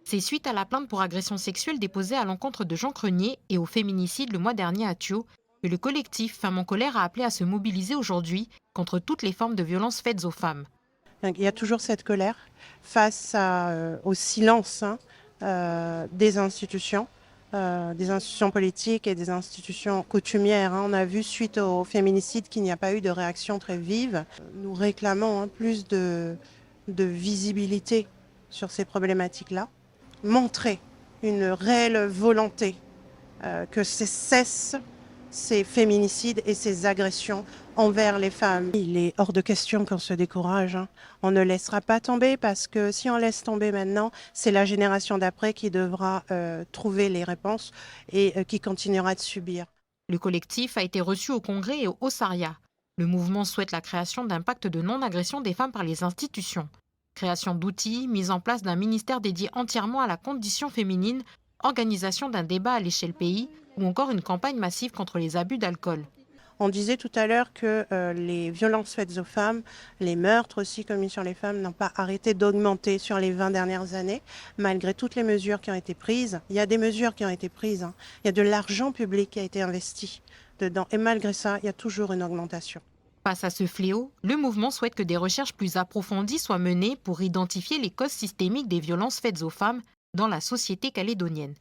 C'est suite à la plainte pour agression sexuelle déposée à l'encontre de Jean Crenier et au féminicide le mois dernier à Thio que le collectif Femmes en colère a appelé à se mobiliser aujourd'hui contre toutes les formes de violences faites aux femmes. Il y a toujours cette colère face au silence des institutions politiques et des institutions coutumières. On a vu suite au féminicide qu'il n'y a pas eu de réaction très vive. Nous réclamons plus de visibilité sur ces problématiques-là, montrer une réelle volonté que cesse ces féminicides et ces agressions envers les femmes. Il est hors de question qu'on se décourage. On ne laissera pas tomber parce que si on laisse tomber maintenant, c'est la génération d'après qui devra trouver les réponses et qui continuera de subir. Le collectif a été reçu au Congrès et au Haut-Saria. Le mouvement souhaite la création d'un pacte de non-agression des femmes par les institutions. Création d'outils, mise en place d'un ministère dédié entièrement à la condition féminine, organisation d'un débat à l'échelle pays ou encore une campagne massive contre les abus d'alcool. On disait tout à l'heure que les violences faites aux femmes, les meurtres aussi commis sur les femmes n'ont pas arrêté d'augmenter sur les 20 dernières années, malgré toutes les mesures qui ont été prises. Il y a des mesures qui ont été prises, il y a de l'argent public qui a été investi dedans. Et malgré ça, il y a toujours une augmentation. Face à ce fléau, le mouvement souhaite que des recherches plus approfondies soient menées pour identifier les causes systémiques des violences faites aux femmes dans la société calédonienne.